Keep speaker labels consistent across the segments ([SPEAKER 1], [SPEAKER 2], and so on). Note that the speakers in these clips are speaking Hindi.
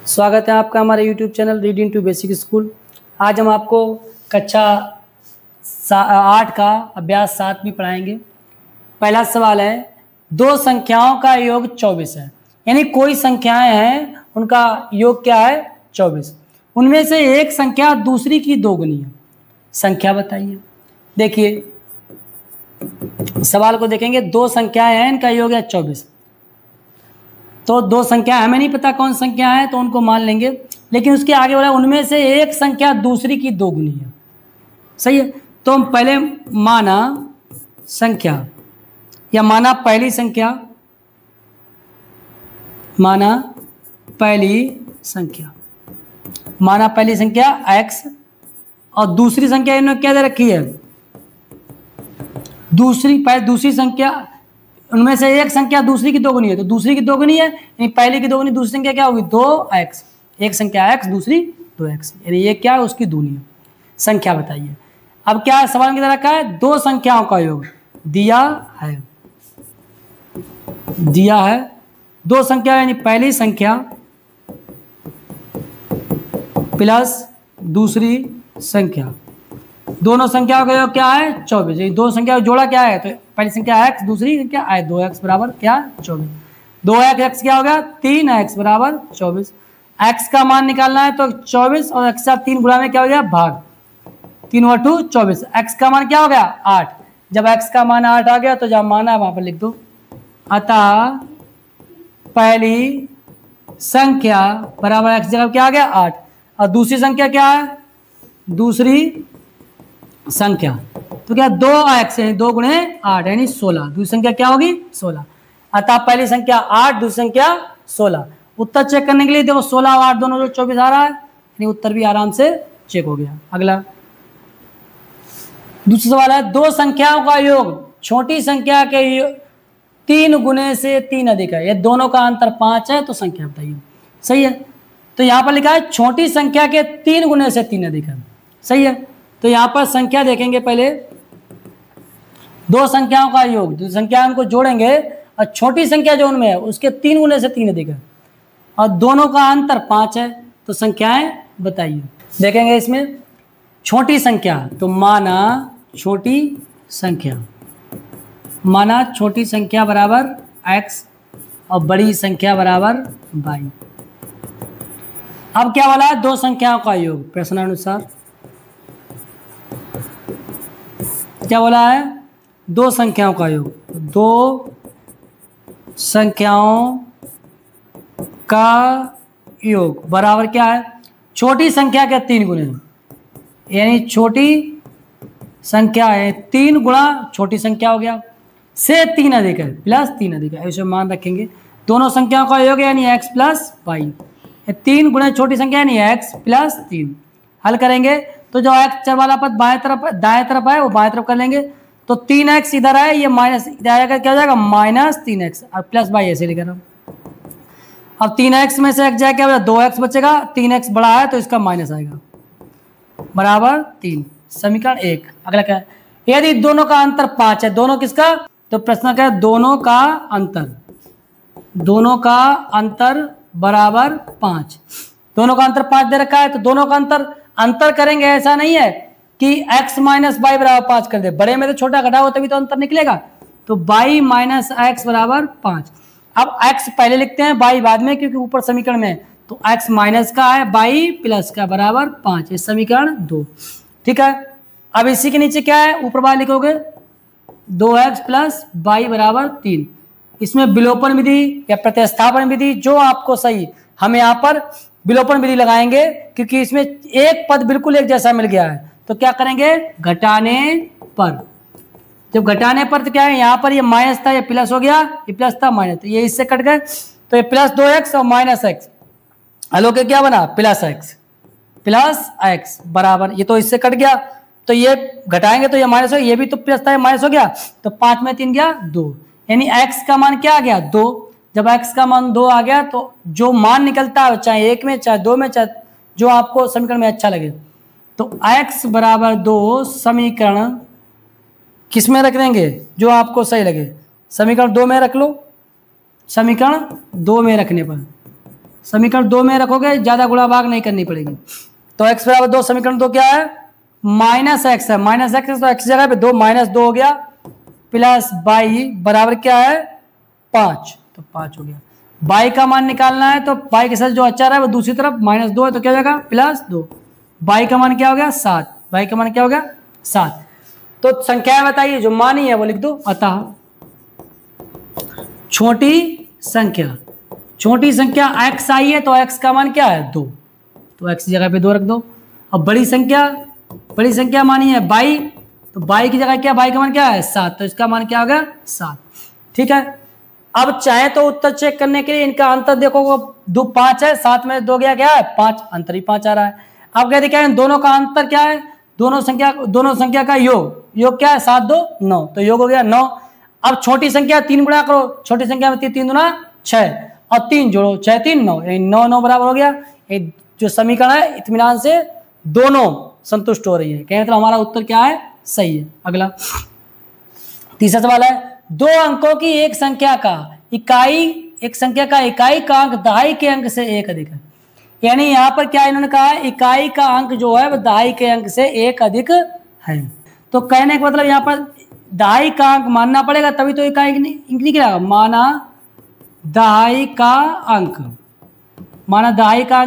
[SPEAKER 1] स्वागत है आपका हमारे YouTube channel reading to basic school. आज हम आपको कक्षा 8 का अभ्यास 7 भी पढ़ाएंगे। पहला सवाल है, दो संख्याओं का योग 24 है। यानी कोई संख्याएं हैं उनका योग क्या है 24। उनमें से एक संख्या दूसरी की दोगुनी है, संख्या बताइए। देखिए सवाल को देखेंगे, दो संख्याएं हैं इनका योग है 24। तो दो संख्या हमें नहीं पता कौन संख्या है तो उनको मान लेंगे, लेकिन उसके आगे बोला उनमें से एक संख्या दूसरी की दोगुनी है। सही है, तो हम पहले माना संख्या या माना पहली संख्या, माना पहली संख्या x और दूसरी संख्या इन्होंने क्या दे रखी है, दूसरी संख्या, उनमें से एक संख्या दूसरी की दोगुनी है। तो दूसरी की दोगुनी है यानी पहले की दोगुनी, दूसरी संख्या क्या होगी 2x। एक संख्या x दूसरी 2x, यानी ये क्या है उसकी दूनी है। संख्या बताइए। अब क्या है सवाल की तरह का है, दो संख्याओं का योग दिया है दो संख्या यानी पहली संख्या प्लस दूसरी संख्या, दोनों संख्याओं का योग क्या है 24। दो संख्या जोड़ा क्या है, तो पहली संख्या x दूसरी संख्या है 2x बराबर क्या 24। 2x क्या हो गया 3x बराबर 24। x का मान निकालना है तो 24 और x का 3 गुणा में क्या हो गया भाग, 3 और 2 24। x का मान क्या हो गया 8। जब x का मान 8 आ गया तो जब माना है वहां पर लिख दो। अतः पहली संख्या बराबर x जगह क्या आ गया 8 और दूसरी संख्या क्या है, दूसरी संख्या तो क्या 2x है, 2 गुणे 8 यानी 16। दूसरी संख्या क्या होगी 16। अतः पहली संख्या 8 दूसरी संख्या 16। उत्तर चेक करने के लिए देखो 16 और 8 दोनों जो 24 आ रहा है, यानी उत्तर भी आराम से चेक हो गया। अगला दूसरा सवाल है, दो संख्याओं का योग छोटी संख्या के 3 गुने से 3 अधिक है। ये दोनों का अंतर 5 है, तो संख्या बताइए। सही है, तो यहाँ पर लिखा है छोटी संख्या के 3 गुने से 3 अधिक है। सही है, तो यहाँ पर संख्या देखेंगे पहले, दो संख्याओं का योग, दो संख्या उनको जोड़ेंगे और छोटी संख्या जो उनमें है उसके 3 गुने से 3 अधिक है और दोनों का अंतर 5 है, तो संख्याएं बताइए। देखेंगे इसमें छोटी संख्या, तो माना छोटी संख्या बराबर x और बड़ी संख्या बराबर y। अब क्या बोला है, दो संख्याओं का योग। प्रश्नानुसार क्या बोला है, दो संख्याओं का योग, दो संख्याओं का योग बराबर क्या है, छोटी संख्या के 3 गुणे, यानी छोटी संख्या है 3 गुणा छोटी संख्या हो गया से 3 अधिक है प्लस 3 अधिक है, ऐसे मान रखेंगे। दोनों संख्याओं का योग यानी x प्लस वाई, 3 गुणे छोटी संख्या यानी x प्लस 3। हल करेंगे तो जो x वाला पद दाएं तरफ है वो बाएं तरफ कर लेंगे, तो 3x इधर है, ये माइनस जाएगा, क्या हो जाएगा -3x और प्लस y ऐसे लिख रहा हूं। अब 3x में से x जाए क्या 2x बचेगा, 3x बड़ा है तो इसका माइनस आएगा बराबर 3। समीकरण 1। अगला क्या है, यदि दोनों का अंतर 5 है, दोनों किसका, तो प्रश्न क्या है दोनों का अंतर बराबर 5। दोनों का अंतर 5 दे रखा है, तो दोनों का अंतर करेंगे, ऐसा नहीं है कि x माइनस वाई बराबर 5 कर दे, बड़े में तो छोटा घटाओ तभी तो अंतर निकलेगा, तो y माइनस x बराबर 5। अब x पहले लिखते हैं y बाद में, क्योंकि ऊपर समीकरण में, तो x माइनस का है y प्लस का बराबर 5, इस समीकरण 2। ठीक है, अब इसी के नीचे क्या है, ऊपर वाला लिखोगे 2x प्लस y बराबर 3। इसमें विलोपन विधि या प्रतिस्थापन विधि जो आपको सही, हम यहाँ पर विलोपन विधि लगाएंगे क्योंकि इसमें एक पद बिल्कुल एक जैसा मिल गया है, तो क्या करेंगे घटाने पर। जब घटाने पर तो क्या है, यहाँ पर ये माइनस था ये प्लस हो गया, ये प्लस था माइनस, तो ये इससे कट गए, तो ये प्लस 2x और माइनस x, हलो के क्या बना प्लस x बराबर, ये तो इससे कट गया, तो ये घटाएंगे तो ये माइनस हो, ये भी तो प्लस था ये माइनस हो गया, तो 5 में 3 गया 2, यानी x का मान क्या आ गया 2। जब x का मान 2 आ गया तो जो मान निकलता है चाहे 1 में चाहे 2 में चाहे जो आपको समीकरण में अच्छा लगे, तो x बराबर 2 समीकरण किस में रख देंगे, जो आपको सही लगे। समीकरण 2 में रख लो, समीकरण 2 में रखने पर समीकरण 2 में रखोगे, ज्यादा गुणा भाग नहीं करनी पड़ेगी। तो x बराबर 2, समीकरण 2 क्या है, माइनस एक्स है, माइनस एक्स तो x जगह पे 2 माइनस 2 हो गया, प्लस बाई बराबर क्या है 5, तो 5 हो गया। बाई का मान निकालना है तो बाई के साथ जो अचर है वो दूसरी तरफ, माइनस 2 है तो क्या हो जाएगा +2। बाई का मान क्या हो गया 7, बाई का मान क्या हो गया 7। तो संख्याएं बताइए, जो मान ही है वो लिख दो। अतः छोटी संख्या x आई है तो x का मान क्या है 2, तो x की जगह पे 2 रख दो। अब बड़ी संख्या मानी है बाई, तो बाई की जगह क्या, बाई का मान क्या है 7, तो इसका मान क्या हो गया 7। ठीक है, अब चाहे तो उत्तर चेक करने के लिए इनका अंतर देखो, 2 5 है, 7 में 2 गया क्या है 5, अंतर ही 5 आ रहा है। अब कहते क्या है, दोनों का अंतर क्या है, दोनों संख्या का योग क्या है 7 2 9, तो योग हो गया 9। अब छोटी संख्या 3 गुणा करो, छोटी संख्या में 3 दूना 6 और 3 जोड़ो 6 3 9, 9 9 बराबर हो गया। जो समीकरण है इत्मीनान से दोनों संतुष्ट हो रही है, कहने मतलब हमारा उत्तर क्या है सही है। अगला तीसरा सवाल है, दो अंकों की एक संख्या का इकाई का अंक दहाई के अंक से 1 अधिक है। यानी यहाँ पर क्या इन्होंने कहा है, इकाई का अंक जो है वो दहाई के अंक से 1 अधिक है। तो कहने का मतलब यहाँ पर दहाई का अंक मानना पड़ेगा, तभी तो इकाई निकलेगा। माना दहाई का अंक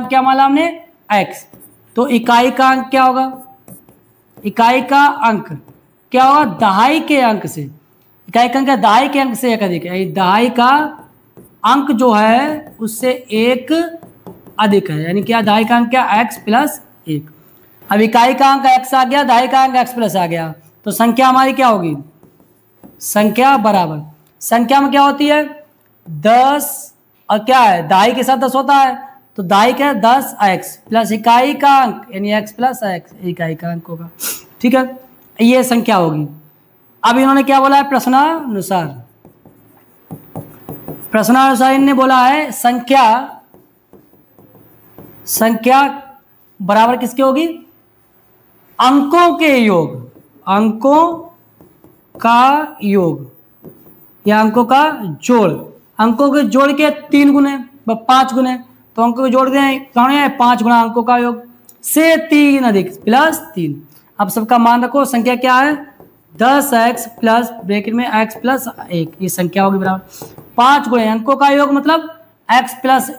[SPEAKER 1] क्या माना हमने x, तो इकाई का अंक क्या होगा, इकाई का अंक क्या होगा दहाई के अंक से, इकाई का अंक दहाई के अंक से 1 अधिक है। दहाई का अंक जो है उससे 1 अधिक है, यानी क्या दहाई का अंक क्या x + 1। अब इकाई का अंक x आ गया, दहाई का अंक x + आ गया, तो संख्या हमारी क्या होगी, संख्या बराबर, संख्या में क्या होती है 10 और क्या है दहाई के साथ 10 होता है, तो दहाई का 10x प्लस इकाई का अंक यानी x + x, इकाई का अंक होगा। ठीक है, ये संख्या होगी। अब इन्होंने क्या बोला है, प्रश्नानुसार इन्होंने बोला है संख्या बराबर किसके होगी, अंकों के योग या अंकों का जोड़, अंकों के जोड़ के 3 गुने 5 गुने, तो अंकों को जोड़ दें कौन है 5 गुना अंकों का योग से 3 अधिक +3। अब सबका मान रखो, संख्या क्या है 10x प्लस ब्रैकेट में x + 1, ये संख्या होगी बराबर 5 गुणे अंकों का योग, मतलब x प्लस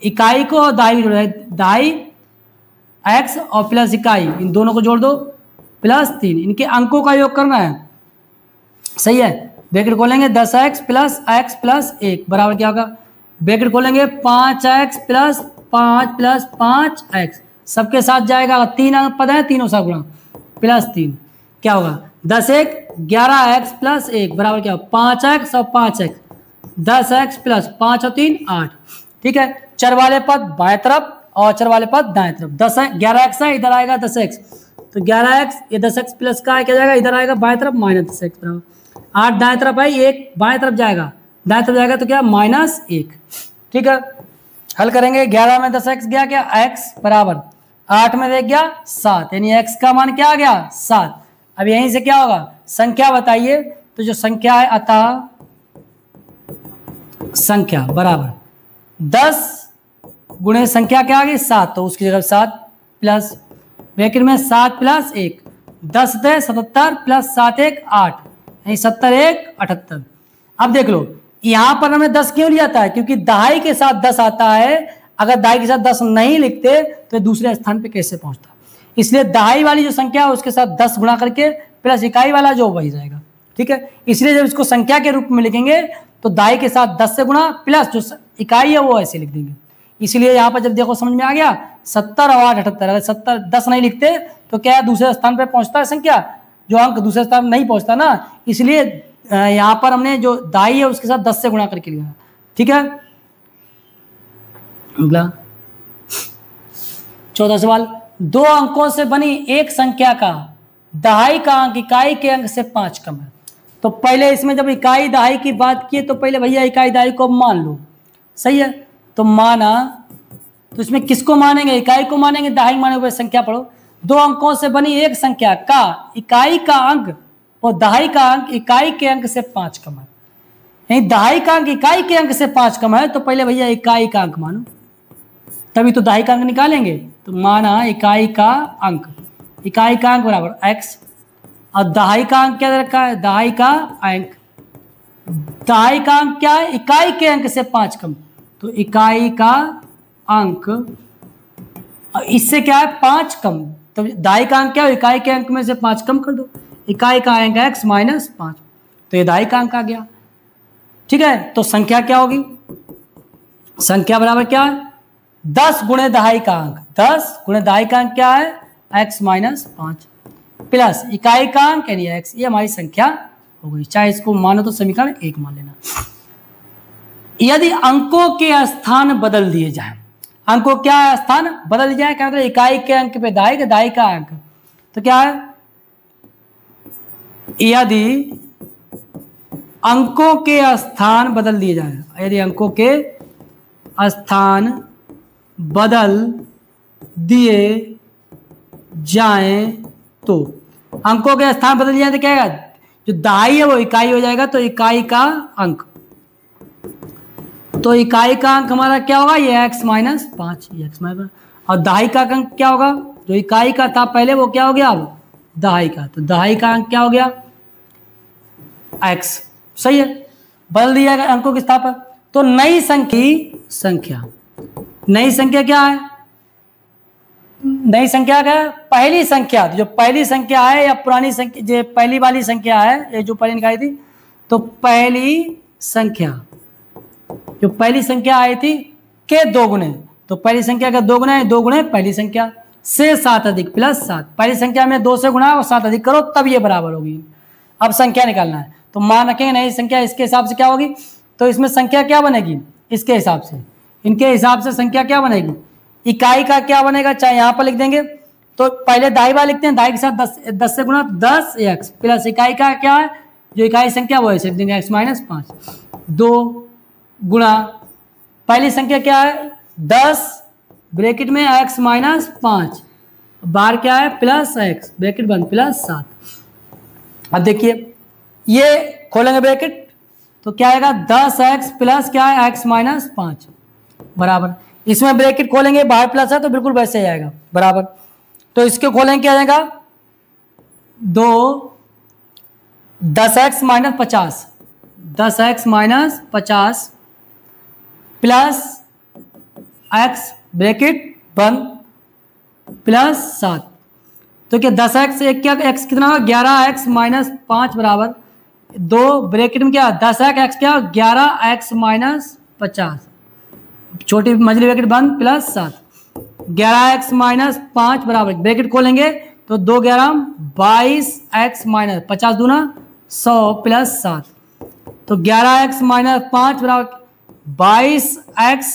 [SPEAKER 1] इकाई को दहाई जोड़ है, दहाई x और प्लस इकाई, इन दोनों को जोड़ दो +3, इनके अंकों का योग करना है। सही है, ब्रैकेट खोलेंगे 10x + x + 1 बराबर क्या होगा, ब्रैकेट खोलेंगे 5x + 5 + 5x, सबके साथ जाएगा 3 पद है, तीनों सा गुणा +3, क्या होगा 10 1 11x + 1 बराबर क्या होगा 5x और 5x, 10x + 5 और 3 8। ठीक है, चर वाले पद बाएं तरफ और चर वाले पद दाएं तरफ, 11x है इधर आएगा 10x, तो 11x ये 10x प्लस का क्या जाएगा इधर आएगा बाएं तरफ -10x बराबर 8, दाएं तरफ है 1 बाएं तरफ जाएगा, दाएं तरफ जाएगा तो क्या -1। ठीक है, हल करेंगे, 11 में 10x गया क्या x बराबर 8 में देख गया 7, यानी x का मान क्या आ गया 7। अब यहीं से क्या होगा, संख्या बताइए, तो जो संख्या है अतः संख्या बराबर 10 गुणे संख्या क्या आ गई 7, तो उसकी जगह 7 प्लस ब्रैकेट में 7 + 1, 10 × 77 + 7 1 8, यानी 70 1 78। अब देख लो यहां पर हमने 10 क्यों लिया था, क्योंकि दहाई के साथ 10 आता है, अगर दहाई के साथ 10 नहीं लिखते तो दूसरे स्थान पे कैसे पहुंचता, इसलिए दहाई वाली जो संख्या है उसके साथ 10 गुणा करके प्लस इकाई वाला जो वही जाएगा। ठीक है, इसलिए जब इसको संख्या के रूप में लिखेंगे तो दहाई के साथ 10 से गुणा प्लस जो इकाई है वो ऐसे लिख देंगे। इसलिए यहाँ पर जब देखो समझ में आ गया 70 और 8 78, अगर 70 10 नहीं लिखते तो क्या दूसरे स्थान पर पहुंचता है संख्या, जो अंक दूसरे स्थान नहीं पहुंचता ना, इसलिए यहाँ पर हमने जो दहाई है उसके साथ 10 से गुणा करके लिया। ठीक है, अगला 14 सवाल, 2 अंकों से बनी एक संख्या का दहाई का अंक इकाई के अंक से 5 कम है। तो पहले इसमें जब इकाई दहाई की बात की तो पहले भैया इकाई दहाई को मान लो। सही है, तो माना, तो इसमें किसको मानेंगे, इकाई को मानेंगे, दहाई माने हुए संख्या पढ़ो। 2 अंकों से बनी एक संख्या का इकाई का अंक और दहाई का अंक इकाई के अंक से 5 कम है। यानी दहाई का अंक इकाई के अंक से 5 कम है, तो पहले भैया इकाई का अंक मानो, तभी तो दहाई का अंक निकालेंगे। तो माना इकाई का अंक, इकाई का अंक बराबर x, और दहाई का अंक क्या रखा है, दहाई का अंक, दहाई का अंक क्या है, इकाई के अंक से 5 कम, तो इकाई का अंक, इससे क्या है 5 कम, तो दहाई का अंक क्या है, इकाई के अंक में से 5 कम कर दो, इकाई का अंक x माइनस 5, तो ये दहाई का अंक आ गया। ठीक है, तो संख्या क्या होगी, संख्या बराबर क्या है 10 गुणे दहाई का अंक, 10 गुणे दहाई का अंक क्या है x माइनस 5 प्लस इकाई का अंक यानी x, ये हमारी संख्या हो गई। चाहे इसको मानो तो समीकरण 1 मान लेना। यदि अंकों के स्थान बदल दिए जाए, अंकों क्या स्थान बदल दिया जाए, क्या मतलब इकाई के अंक पे दहाई का, दहाई का अंक, तो क्या है, यदि अंकों के स्थान बदल दिए जाए, यदि अंकों के स्थान बदल दिए जाएं, तो अंकों के स्थान बदल जाए तो क्या है, जो दहाई है वो इकाई हो जाएगा, तो इकाई का अंक, तो इकाई का अंक हमारा क्या होगा, ये x माइनस 5, ये x माइनस, और दहाई का अंक क्या होगा, जो इकाई का था पहले वो क्या हो गया अब दहाई का, तो दहाई का अंक क्या हो गया x। सही है, बदल दिया अंकों के स्थान पर। तो नई संख्या, नई संख्या क्या है, नई संख्या क्या है, पहली संख्या, जो पहली संख्या है या पुरानी संख्या, जो पहली वाली संख्या है, ये जो पहले निकाली थी, तो पहली संख्या, जो पहली संख्या आई थी के 2 गुणे, तो पहली संख्या का 2 गुना है, 2 गुणे पहली संख्या से 7 अधिक प्लस 7, पहली संख्या में 2 से गुणा और 7 अधिक करो तब ये बराबर होगी। अब संख्या निकालना है, तो मान रखेंगे नई संख्या इसके हिसाब से क्या होगी, तो इसमें संख्या क्या बनेगी, इसके हिसाब से, इनके हिसाब से संख्या क्या बनेगी, इकाई का क्या बनेगा, चाहे यहाँ पर लिख देंगे, तो पहले दहाई बार लिखते हैं, दहाई के साथ 10 से गुणा 10 x प्लस इकाई का क्या है, जो इकाई संख्या वो ऐसे लिख देंगे x माइनस 5, 2 गुणा पहली संख्या क्या है 10 ब्रैकेट में x माइनस 5, बार क्या है प्लस x ब्रैकेट बंद प्लस 7। अब देखिए ये खोलेंगे ब्रैकेट तो क्या आएगा 10x प्लस क्या है x माइनस 5 बराबर, इसमें ब्रैकेट खोलेंगे बाहर प्लस है तो बिल्कुल वैसे ही आएगा बराबर, तो इसके खोलेंगे क्या आएगा 10x minus 50, 10x minus 50 plus x bracket बंद प्लस 7, तो क्या 10x एक क्या x कितना होगा 11x माइनस 5 बराबर 2 ब्रैकेट में क्या 10x क्या 11x माइनस 50 छोटी मझली ब्रैकेट बंद प्लस 7, 11x माइनस 5 बराबर ब्रैकेट खोलेंगे तो 2 11 22x माइनस 50 दूना 100 प्लस 7, तो 11x माइनस 5 बराबर 22x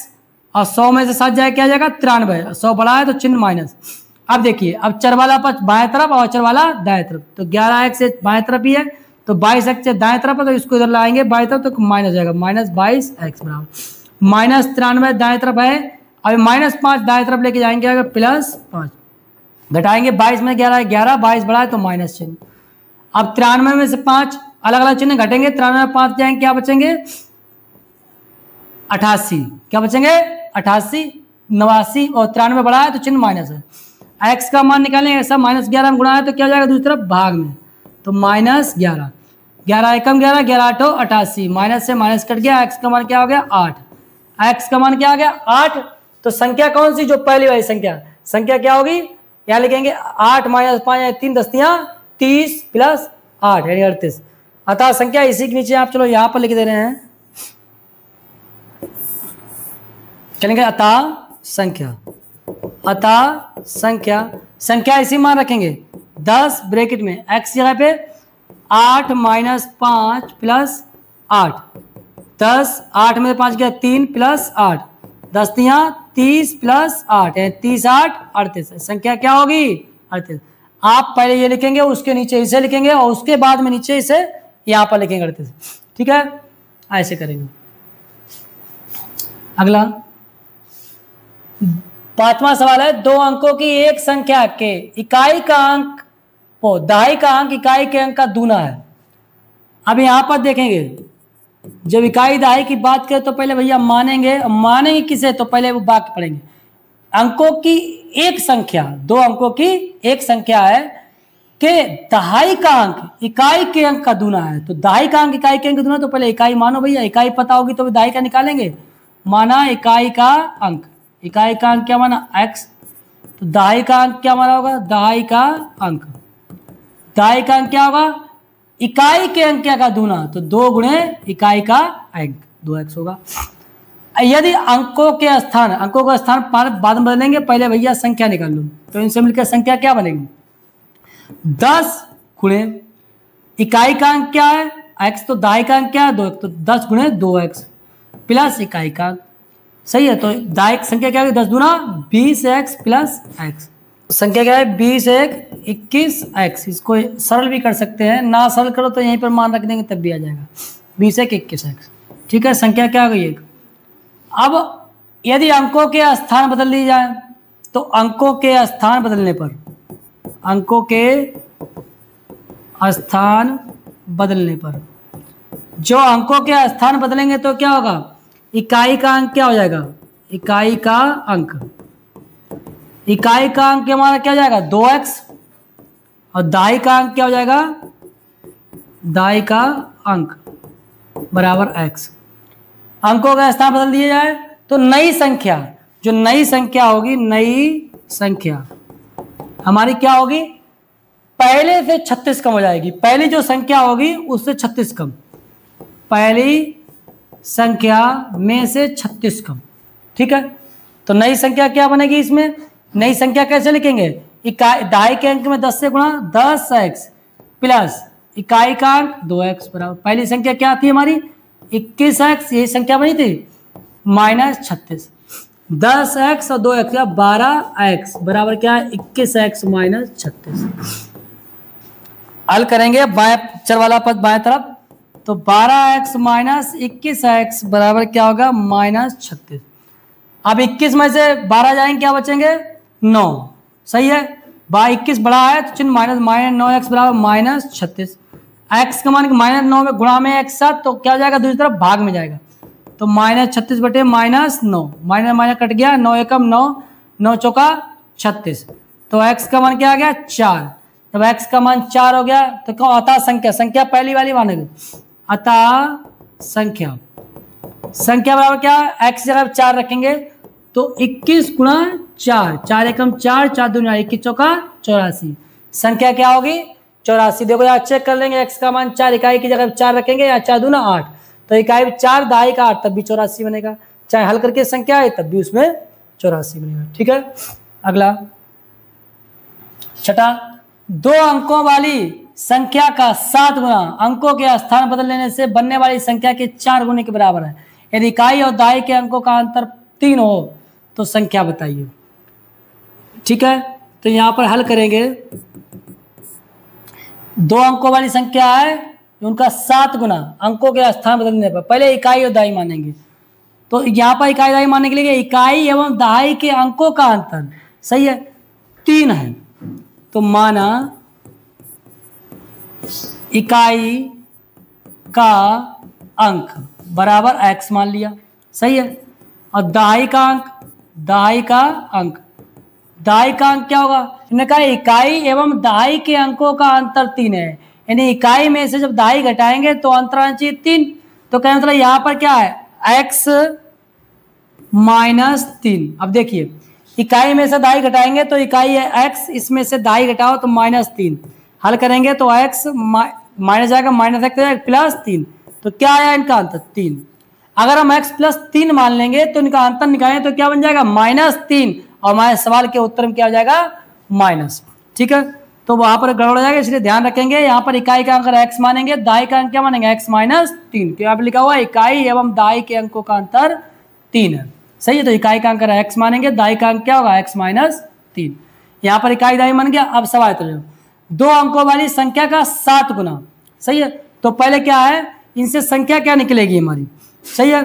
[SPEAKER 1] और 100 में से 7 जाए क्या जाएगा 93, 100 बड़ा है तो चिन्ह माइनस। अब देखिए अब चर वाला पक्ष बाएं तरफ और चर वाला दाएं तरफ, तो 11x से बाएं तरफ ही है तो 22x से दाएं तरफ है तो इसको इधर लाएंगे बाएं तरफ तो माइनस जाएगा माइनस 22x बराबर माइनस 93 दाएं तरफ है, अब माइनस 5 दाएं तरफ लेके जाएंगे अगर प्लस 5 घटाएंगे 22 में 11 11 22 बड़ा है तो माइनस चिन्ह। अब 93 में से 5 अलग अलग चिन्ह घटेंगे 93 में 5 जाएंगे क्या बचेंगे 88, क्या बचेंगे 88 89 और 93 बड़ा है तो चिन्ह माइनस है, x का मान निकालेंगे ऐसा माइनस 11 में गुणा है तो क्या हो जाएगा दूसरी तरफ भाग में तो माइनस 11 11 एकम 11 11 8 88 माइनस से माइनस कट गया, x का मान क्या हो गया 8, x का मान क्या आ गया 8, तो संख्या कौन सी जो पहली वाली संख्या क्या होगी यहाँ लिखेंगे 8 माइनस 5 3 10 30 प्लस 8 यानी 38, अतः संख्या इसी के नीचे आप चलो यहाँ पर लिख दे रहे हैं चलेंगे संख्या इसी मान रखेंगे 10 ब्रैकेट में x जगह पे 8 माइनस 5 प्लस 8 10 8 में 5 गया 3 प्लस 8 10 30 प्लस 8 है 30 8 38, संख्या क्या होगी 38। आप पहले ये लिखेंगे उसके नीचे इसे लिखेंगे और उसके बाद में नीचे इसे यहाँ पर लिखेंगे 38, ठीक है ऐसे करेंगे। अगला 5वां सवाल है, 2 अंकों की एक संख्या के इकाई का अंक दहाई का अंक इकाई के अंक का दूना है। अब यहां पर देखेंगे जब इकाई दहाई की बात करें तो पहले भैया मानेंगे किसे, तो पहले वो वाक्य पढ़ेंगे। अंकों की एक संख्या, 2 अंकों की एक संख्या है कि दहाई का अंक इकाई के अंक का दूना है। तो दहाई का अंक इकाई के अंक का दूना, तो पहले इकाई मानो भैया, इकाई पता होगी तो दहाई का निकालेंगे। माना इकाई का अंक क्या माना x, तो दहाई का अंक क्या माना होगा, दहाई का अंक क्या होगा, इकाई के अंक का दूना, तो 2 गुणे इकाई का अंक 2x होगा। यदि अंकों के स्थान बाद में बदलेंगे, पहले भैया संख्या निकाल लो। तो इनसे मिलकर संख्या क्या बनेगी, 10 गुणे इकाई का अंक क्या है x, तो दहाई का अंक क्या है 2, तो 10 गुणे 2x प्लस इकाई का अंक। सही है, तो दहाई संख्या क्या है 10 दूना 20x प्लस x, संख्या क्या है 20 1 21x। इसको सरल भी कर सकते हैं, ना सरल करो तो यहीं पर मान रख देंगे तब भी आ जाएगा 20 1 21x। ठीक है, संख्या क्या आ गई एक। अब यदि अंकों के स्थान बदल दी जाए, तो अंकों के स्थान बदलने पर जो अंकों के स्थान बदलेंगे तो क्या होगा, इकाई का अंक क्या हो जाएगा, इकाई का अंक हमारा क्या हो जाएगा 2x, और दहाई का अंक क्या हो जाएगा, दहाई का अंक बराबर x। अंकों का स्थान बदल दिया जाए तो नई संख्या होगी, नई संख्या हमारी क्या होगी, पहले से 36 कम हो जाएगी। पहली जो संख्या होगी उससे 36 कम, पहली संख्या में से 36 कम। ठीक है, तो नई संख्या क्या बनेगी, इसमें नई संख्या कैसे लिखेंगे, दहाई के अंक में 10 से गुणा 10x प्लस इकाई का अंक 2x बराबर पहली संख्या क्या आती है हमारी 21x, यही संख्या बनी थी, माइनस 36, 10x और 2x या 12x बराबर क्या है 21x माइनस 36। हल करेंगे बाएं चर वाला पद बाएं तरफ, तो 12x माइनस 21x बराबर क्या होगा माइनस 36। अब 21 में से 12 जाएंगे क्या बचेंगे 9। सही है, 21 बड़ा है तो चिन्ह माइनस 9x बराबर माइनस 36। x का मान माइनस 9 में गुणा में x साथ, तो क्या हो जाएगा दूसरी तरफ भाग में जाएगा, तो माइनस 36 बटे माइनस 9, माइनस माइनस कट गया, 9 एकम 9, 9 चौका 36, तो x का मान क्या आ गया 4। जब x का मान 4 हो गया तो क्या अतः संख्या पहली वाली मानेंगे, अतः संख्या बराबर क्या x जगह 4 रखेंगे तो 21 गुणा 4, 4 एकम 4, 4 दूनी 21 चौका 84, संख्या क्या होगी 84। देखो यहाँ चेक कर लेंगे, x का मान 4 इकाई की जगह 4 रखेंगे, यहाँ 4 दूना 8, तो इकाई 4 दहाई का 8 तब भी 84 बनेगा, चाहे हल करके संख्या है तब भी उसमें 84 बनेगा। ठीक है, अगला छठा, 2 अंकों वाली संख्या का 7 गुना अंकों के स्थान बदल लेने से बनने वाली संख्या के 4 गुने के बराबर है। यदि इकाई और दहाई के अंकों का अंतर 3 हो तो संख्या बताइए। ठीक है, तो यहां पर हल करेंगे, 2 अंकों वाली संख्या है उनका 7 गुना अंकों के स्थान बदलने पर पहले इकाई और दहाई मानेंगे, तो यहाँ पर इकाई दहाई मानने के लिए इकाई एवं दहाई के अंकों का अंतर सही है 3 है, तो माना इकाई का अंक बराबर x मान लिया, सही है, और दहाई का अंक क्या होगा, हमने कहा इकाई एवं दहाई के अंकों का अंतर 3 है, यानी इकाई में से जब दहाई घटाएंगे तो अंतर आना चाहिए 3, तो कहने मतलब यहाँ पर क्या है x माइनस 3। अब देखिए इकाई में से दहाई घटाएंगे तो इकाई है x, इसमें से दहाई घटाओ तो माइनस 3, हल करेंगे तो x माइनस जाएगा माइनस x प्लस 3, तो क्या आया इनका अंतर 3। अगर हम x प्लस 3 मान लेंगे तो इनका अंतर निकालें तो क्या बन जाएगा -3, और हमारे सवाल के उत्तर में क्या हो जाएगा माइनस। ठीक है, तो वहां पर गड़बड़ हो जाएगा, इसलिए ध्यान रखेंगे यहाँ पर इकाई का अंक x मानेंगे, दहाई का अंक क्या मानेंगे x माइनस 3, तो यहाँ पर लिखा हुआ है इकाई एवं दहाई के अंकों का अंतर 3 है। सही है, तो इकाई का अंक x मानेंगे, दहाई का अंक क्या होगा x माइनस 3, यहाँ पर इकाई दहाई मान गया। अब सवाल तो 2 अंकों वाली संख्या का 7 गुना, सही है, तो पहले क्या है इनसे संख्या क्या निकलेगी हमारी, सही है,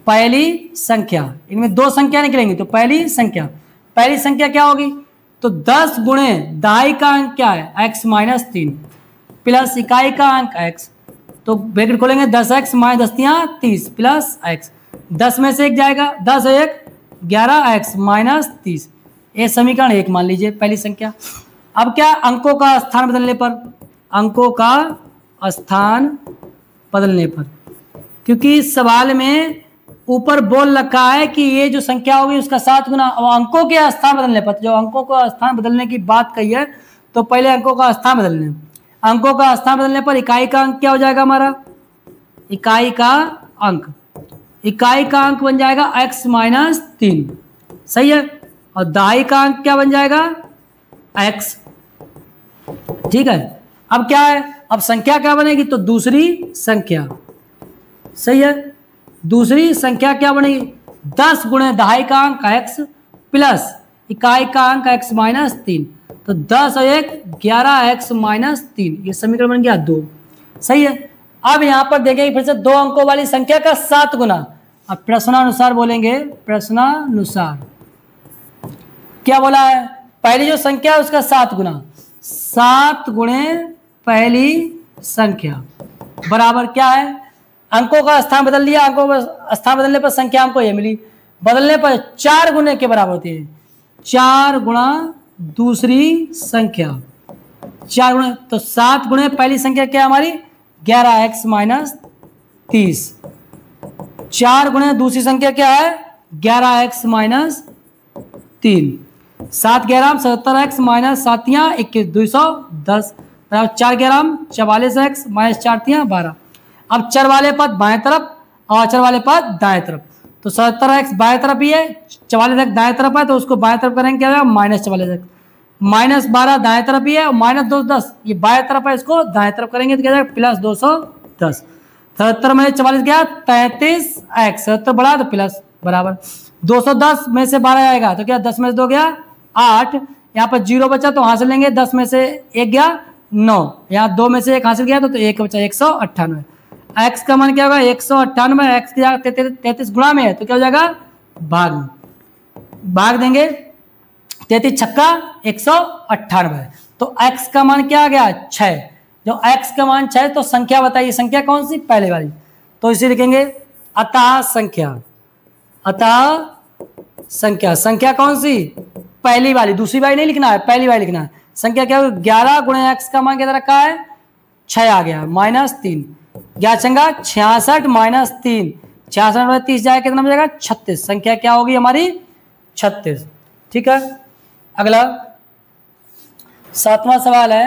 [SPEAKER 1] पहली संख्या, इनमें 2 संख्या निकलेंगी, तो पहली संख्या क्या होगी, तो 10 गुणे दहाई का अंक क्या है x माइनस 3 प्लस इकाई का अंक x तो ब्रैकेट खोलेंगे 10x माइनस 10 30 प्लस x, 10 में से 1 जाएगा, 10 और 1 11x माइनस 30। ये समीकरण 1 मान लीजिए पहली संख्या। अब क्या अंकों का स्थान बदलने पर, अंकों का स्थान बदलने पर, क्योंकि इस सवाल में ऊपर बोल रखा है कि ये जो संख्या होगी उसका 7 गुना, और अंकों के स्थान बदलने पर, जो अंकों का स्थान बदलने की बात कही है तो पहले अंकों का स्थान बदलने, अंकों का स्थान बदलने पर इकाई का अंक क्या हो जाएगा हमारा, इकाई का अंक, इकाई का अंक बन जाएगा x माइनस 3, सही है, और दहाई का अंक क्या बन जाएगा x, ठीक है। अब क्या है, अब संख्या क्या बनेगी, तो दूसरी संख्या, सही है, दूसरी संख्या क्या बनेगी 10 गुणे दहाई का अंक x प्लस इकाई का अंक x माइनस 3, तो 10 और 1 11x माइनस 3, ये समीकरण बन गया 2, सही है। अब यहां पर देखेंगे फिर से 2 अंकों वाली संख्या का 7 गुना, अब प्रश्नानुसार बोलेंगे, प्रश्नानुसार क्या बोला है, पहली जो संख्या है उसका 7 गुना, 7 गुणे पहली संख्या बराबर क्या है, अंकों का स्थान बदल लिया, अंकों का स्थान बदलने पर संख्या हमको ये मिली, बदलने पर 4 गुणे के बराबर होती है, 4 गुणा दूसरी संख्या, 4 गुणे, तो 7 गुणे पहली संख्या क्या हमारी 11x माइनस 30, 4 गुणे दूसरी संख्या क्या है 11x माइनस 3, 7 11 77x माइनस 7 21 210 बराबर 4 11 44x माइनस 4 12। अब चर वाले पद बाएं तरफ और अचर वाले पद दाएं तरफ, तो 77x बाएं तरफ ही है, 44x दाएं तरफ है, तो उसको बाएं तरफ करेंगे क्या होगा माइनस 44x, माइनस 12 दाएं तरफ ही है, माइनस 210 ये बाएं तरफ है, इसको दाएं तरफ करेंगे तो क्या जाएगा प्लस 210, 77 में 44 गया 33x, 77 बढ़ा तो प्लस बराबर 210 में से 12 आएगा तो क्या 10 में से 2 गया 8, यहाँ पर 0 बचा तो हासिल लेंगे, 10 में से 1 गया 9, यहाँ 2 में से 1 हासिल गया तो 1 बचा 198, x का मान क्या होगा 198, x की जगह 33 गुणा में है तो क्या हो जाएगा भाग में, भाग देंगे 33 छक्का 198, तो x का मान क्या आ गया 6, जो x का मान 6 तो संख्या बताइए, संख्या कौन सी पहले वाली, तो इसे लिखेंगे अतः संख्या, अतः संख्या, संख्या कौन सी पहली वाली, दूसरी वाली नहीं लिखना है, पहली वाली लिखना है, संख्या क्या होगी 11 गुणे x का मान क्या रखा है 6 आ गया माइनस 3, क्या चंगा 66 माइनस 3, 66 में 30 जाएगा कितना बचेगा 36, संख्या क्या होगी हमारी 36, ठीक है। अगला 7वां सवाल है,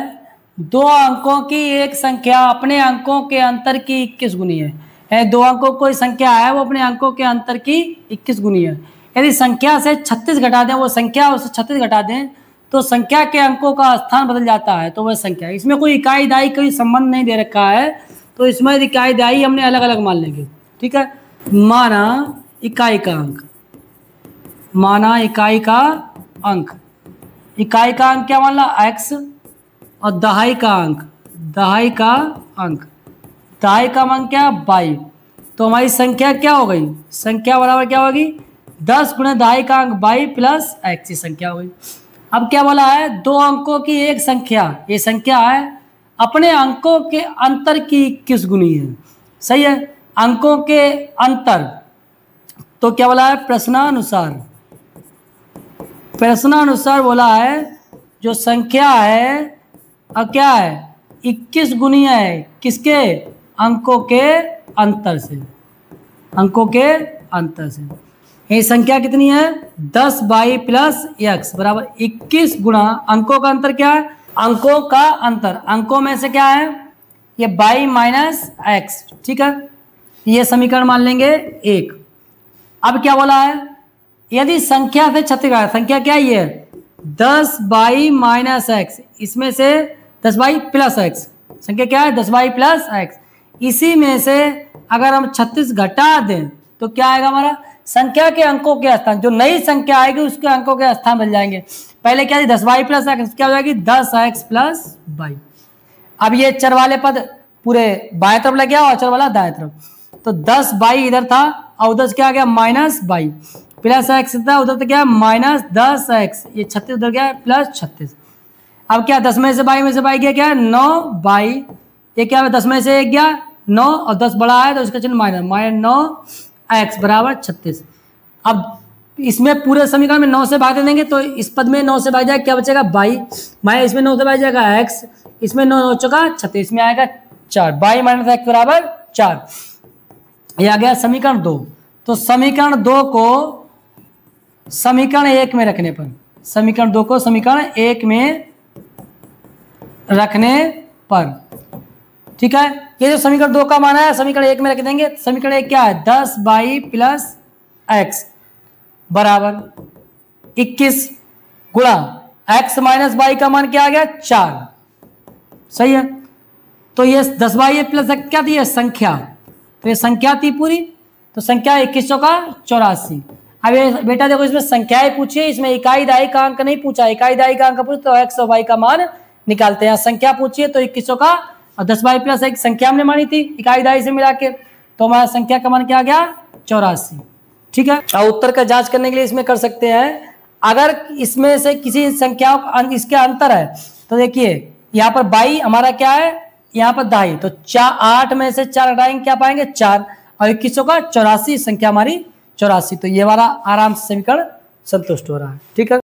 [SPEAKER 1] 2 अंकों की एक संख्या अपने अंकों के अंतर की 21 गुनी है, 2 अंकों कोई संख्या है वो अपने अंकों के अंतर की 21 गुनी है, यदि संख्या से 36 घटा दें, वो संख्या उससे 36 घटा दें तो संख्या के अंकों का स्थान बदल जाता है, तो वह संख्या, इसमें कोई इकाई दाई कोई संबंध नहीं दे रखा है, तो इसमें इकाई दाई हमने अलग अलग मान लेंगे, ठीक है। माना इकाई का अंक, माना इकाई का अंक, इकाई का अंक क्या मान ला x, और दहाई का अंक, दहाई का अंक, दहाई का मान क्या y, तो हमारी संख्या क्या हो गई, संख्या बराबर क्या होगी 10 गुणे दहाई का अंक y प्लस x, की संख्या हो गई। अब क्या बोला है 2 अंकों की एक संख्या, ये संख्या है अपने अंकों के अंतर की 21 गुनी है, सही है, अंकों के अंतर, तो क्या बोला है प्रश्नानुसार, प्रश्नानुसार बोला है जो संख्या है अब क्या है 21 गुनी है, किसके अंकों के अंतर से, अंकों के अंतर से, ये संख्या कितनी है 10 बाई प्लस x बराबर 21 गुणा अंकों का अंतर क्या है, अंकों का अंतर, अंकों में से क्या है ये बाई माइनस एक्स, ठीक है, ये समीकरण मान लेंगे 1। अब क्या बोला है यदि संख्या से 36, संख्या क्या ये है 10 बाई माइनस एक्स, इसमें से 10 बाई प्लस एक्स, संख्या क्या है 10 बाई प्लस एक्स, इसी में से अगर हम 36 घटा दें तो क्या आएगा हमारा संख्या के अंकों के स्थान, जो नई संख्या आएगी उसके अंकों के स्थान बदल जाएंगे, पहले क्या 10 बाई प्लस एक्स क्या हो जाएगी 10x प्लस बाई। अब ये चर वाले पद पूरे बाएं तरफ लग गया और अचर वाला दाएं तरफ, तो 10 बाई इधर था और उधर क्या आ गया माइनस बाई, प्लस एक्स था उधर तो क्या माइनस 10x, ये 36 उधर गया प्लस 36। अब क्या 10 में से बाई गया क्या 9 बाई, ये क्या 10 में से 1 गया 9 और 10 बड़ा है तो इसका चिन्ह माइनस, -9x बराबर 36। अब इसमें पूरे समीकरण में 9 से भाग दे देंगे तो इस पद में 9 से भाग जाएगा, क्या बचेगा 22, माइनस इसमें 9 से भाग जाएगा x, इसमें 9 हो चुका 36, इसमें आएगा 4, 22 माइनस x बराबर 4। ये आ गया समीकरण 2। तो समीकरण 2 को समीकरण 1 में रखने पर, समीकरण 2 को समीकरण 1 में रखने पर, ठीक है, ये जो समीकरण 2 का मान है समीकरण 1 में रख देंगे। समीकरण 1 क्या है, 10y प्लस x बराबर 21 गुणा x माइनस वाई का मान क्या आ गया 4, सही है। तो ये 10y प्लस x क्या थी, संख्या, तो ये संख्या थी पूरी, तो संख्या 21 का 84। अब ये बेटा देखो इसमें संख्याएं पूछी है, इसमें इकाई दहाई का अंक नहीं पूछा, इकाई दहाई का अंक पूछे तो x और y का मान निकालते हैं। संख्या पूछी है तो 21 का और 10y प्लस एक संख्या हमने मानी थी इकाई दहाई से मिला के, तो हमारा संख्या का मान क्या आ गया 84, ठीक है। और उत्तर का जांच करने के लिए इसमें कर सकते हैं, अगर इसमें से किसी संख्याओं का इसके अंतर है तो देखिए यहाँ पर बाई हमारा क्या है, यहाँ पर दहाई, तो 8 में से 4 हटाएंगे क्या पाएंगे 4, और 21 का 84 संख्या हमारी 84, तो ये वाला आराम से समीकरण संतुष्ट हो रहा है, ठीक है।